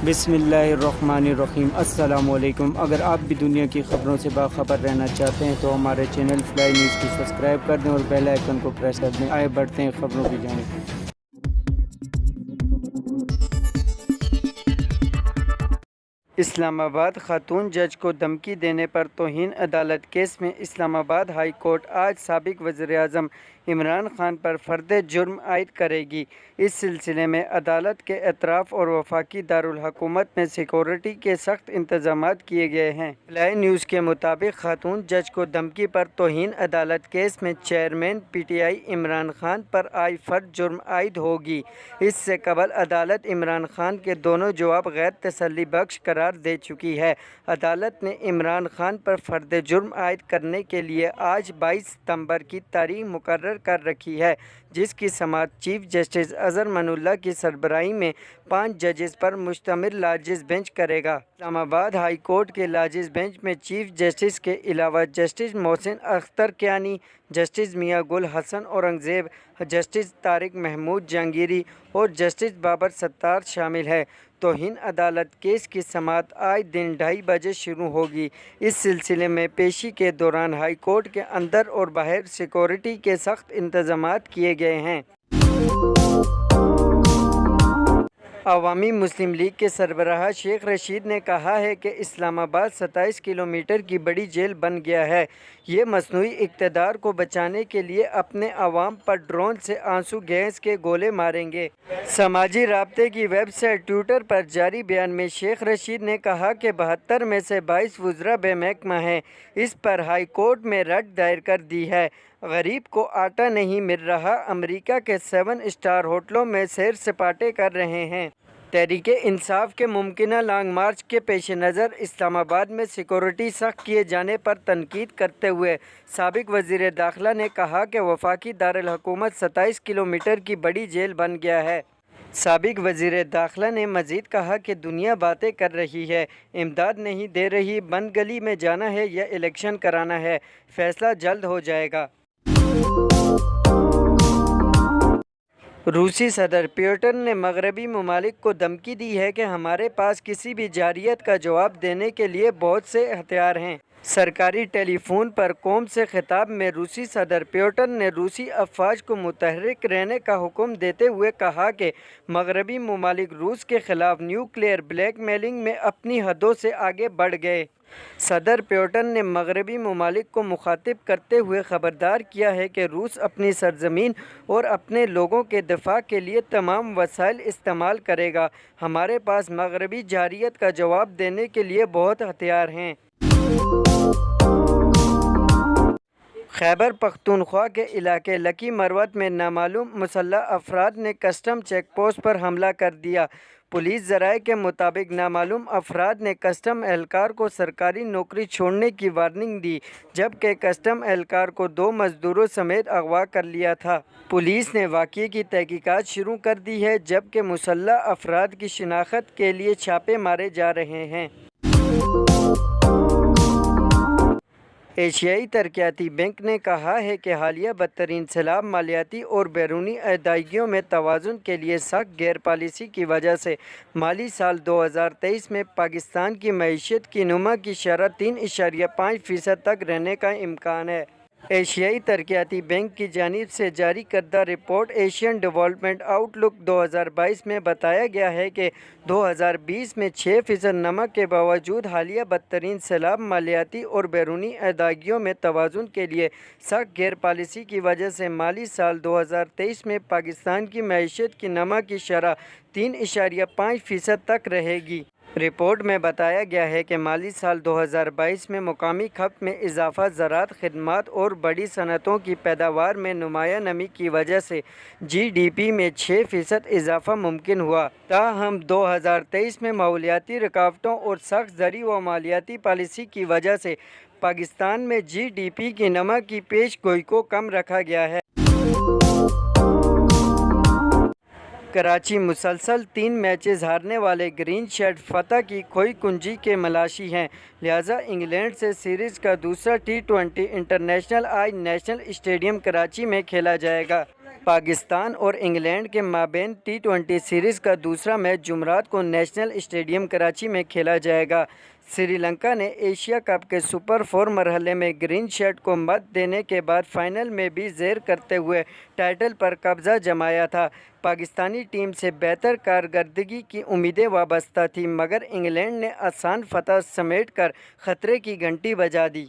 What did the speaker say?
बिस्मिल्लाहिर्रहमानिर्रहीम। अस्सलाम वालेकुम। अगर आप भी दुनिया की खबरों से बाखबर रहना चाहते हैं तो हमारे चैनल फ्लाई न्यूज़ को सब्सक्राइब कर दें और बेल आइकन को प्रेस कर दें। आए बढ़ते हैं खबरों की जानिब। इस्लामाबाद खातून जज को धमकी देने पर तौहीन अदालत केस में इस्लामाबाद हाई कोर्ट आज साबिक वज़ीर-ए-आज़म इमरान खान पर फर्द जुर्म आयद करेगी। इस सिलसिले में अदालत के एतराफ़ और वफाकी दारुल हुकूमत में सिक्योरिटी के सख्त इंतजामात किए गए हैं। फ्लाई न्यूज़ के मुताबिक खातून जज को धमकी पर तौहीन अदालत केस में चेयरमैन PTI इमरान खान पर आई फर्द जुर्म आयद होगी। इससे कबल अदालत इमरान खान के दोनों जवाब गैर तसल्ली बख्श करार दे चुकी है। अदालत ने इमरान खान पर फर्द जुर्म आयद करने के लिए आज 22 सितंबर की तारीख मुकर्रर कर रखी है, जिसकी समाअत चीफ जस्टिस अज़हर मनुल्लाह की सरबराही में 5 जजेस पर मुश्तमिल लार्जेस्ट बेंच करेगा। इस्लामाबाद हाई कोर्ट के लार्जेस्ट बेंच में चीफ जस्टिस के अलावा जस्टिस मोहसिन अख्तर कियानी, जस्टिस मियां गुल हसन औरंगज़ेब, जस्टिस तारिक महमूद जहांगीरी और जस्टिस बाबर सत्तार शामिल है। तौहीन अदालत केस की समाअत आज दिन 2:30 बजे शुरू होगी। इस सिलसिले में पेशी के दौरान हाई कोर्ट के अंदर और बाहर सिक्योरिटी के सख्त इंतजामात किए गए हैं। अवामी मुस्लिम लीग के सरबराह शेख रशीद ने कहा है कि इस्लामाबाद 27 किलोमीटर की बड़ी जेल बन गया है। ये मसनूई इक़्तिदार को बचाने के लिए अपने अवाम पर ड्रोन से आंसू गैस के गोले मारेंगे। समाजी राब्ते की वेबसाइट ट्विटर पर जारी बयान में शेख रशीद ने कहा कि 72 में से 22 वुज़रा बेमहकमा हैं। इस पर हाई कोर्ट में रट दायर कर दी है। गरीब को आटा नहीं मिल रहा, अमेरिका के 7 स्टार होटलों में सैर सपाटे कर रहे हैं। तहरीक इंसाफ के मुमकिना लॉन्ग मार्च के पेश नज़र इस्लामाबाद में सिक्योरिटी सख्त किए जाने पर तनकीद करते हुए साबिक वज़ीर दाखिला ने कहा कि वफाकी दारुल हुकूमत 27 किलोमीटर की बड़ी जेल बन गया है। साबिक वज़ीर दाखिला ने मज़ीद कहा कि दुनिया बातें कर रही है, इमदाद नहीं दे रही, बंद गली में जाना है या इलेक्शन कराना है, फैसला जल्द हो जाएगा। रूसी सदर पुतिन ने मगरबी ममालिक को धमकी दी है कि हमारे पास किसी भी जारियत का जवाब देने के लिए बहुत से हथियार हैं। सरकारी टेलीफोन पर कौम से खिताब में रूसी सदर पुतिन ने रूसी अफवाज को मुतहर्रिक रहने का हुक्म देते हुए कहा कि मगरबी ममालिक रूस के खिलाफ न्यूक्लियर ब्लैकमेलिंग में अपनी हदों से आगे बढ़ गए। सदर पुतिन ने मगरबी ममालिक को मुखातिब करते हुए ख़बरदार किया है कि रूस अपनी सरजमीन और अपने लोगों के दिफा के लिए तमाम वसाइल इस्तेमाल करेगा। हमारे पास मगरबी जारियत का जवाब देने के लिए बहुत हथियार हैं। खैबर पख्तूनख्वा के इलाके लकी मरवत में नामालूम मुसल्लह अफराद ने कस्टम चेक पोस्ट पर हमला कर दिया। पुलिस ज़राए के मुताबिक नामालूम अफराद ने कस्टम एहलकार को सरकारी नौकरी छोड़ने की वार्निंग दी, जबकि कस्टम एहलकार को 2 मजदूरों समेत अगवा कर लिया था। पुलिस ने वाक़ये की तहकीकात शुरू कर दी है, जबकि मुसल्लह अफराद की शिनाख्त के लिए छापे मारे जा रहे हैं। एशियाई तरक्याती बैंक ने कहा है कि हालिया बदतरीन सैलाब मालियाती और बैरूनी अदायगियों में तवाज़ुन के लिए सख्त गैर पॉलिसी की वजह से माली साल 2023 में पाकिस्तान की मईशत की नुमा की शरह 3.5% तक रहने का इम्कान है। एशियाई तरक्याती बैंक की जानिब से जारी करदा रिपोर्ट एशियन डेवलपमेंट आउटलुक 2022 में बताया गया है कि 2020 में 6% नमक के बावजूद हालिया बदतरीन सैलाब मालियाती और बैरूनी अदायगियों में तवाज़ुन के लिए सख्त गैर पॉलिसी की वजह से माली साल 2023 में पाकिस्तान की मईशत की नमा की शरह 3.5% तक रहेगी। रिपोर्ट में बताया गया है कि माली साल 2022 में मुकामी खपत में इजाफा, ज़राअत, खिदमात और बड़ी सनतों की पैदावार में नुमाया नमी की वजह से GDP में 6% इजाफा मुमकिन हुआ। ताहम 2023 में माहौलियाती रुकावटों और सख्त ज़री व मालियाती पॉलिसी की वजह से पाकिस्तान में GDP की नमा की पेश गोई को कम रखा गया है। कराची मुसलसल 3 मैचेस हारने वाले ग्रीन शर्ट फतह की खोई कुंजी के मलाशी हैं, लिहाजा इंग्लैंड से सीरीज़ का दूसरा T20 इंटरनेशनल आज नेशनल स्टेडियम कराची में खेला जाएगा। پاکستان اور انگلینڈ کے مابین T20 سیریز کا دوسرا میچ جمعرات کو نیشنل اسٹیڈیم کراچی میں کھیلا جائے گا۔ سری لنکا نے ایشیا کپ کے سپر 4 مرحلے میں گرین شرٹ کو مت دینے کے بعد فائنل میں بھی زیر کرتے ہوئے ٹائٹل پر قبضہ جمایا تھا۔ پاکستانی ٹیم سے بہتر کارکردگی کی امیدیں وابستہ تھیں، مگر انگلینڈ نے آسان فتح سمیٹ کر خطرے کی گھنٹی بجا دی۔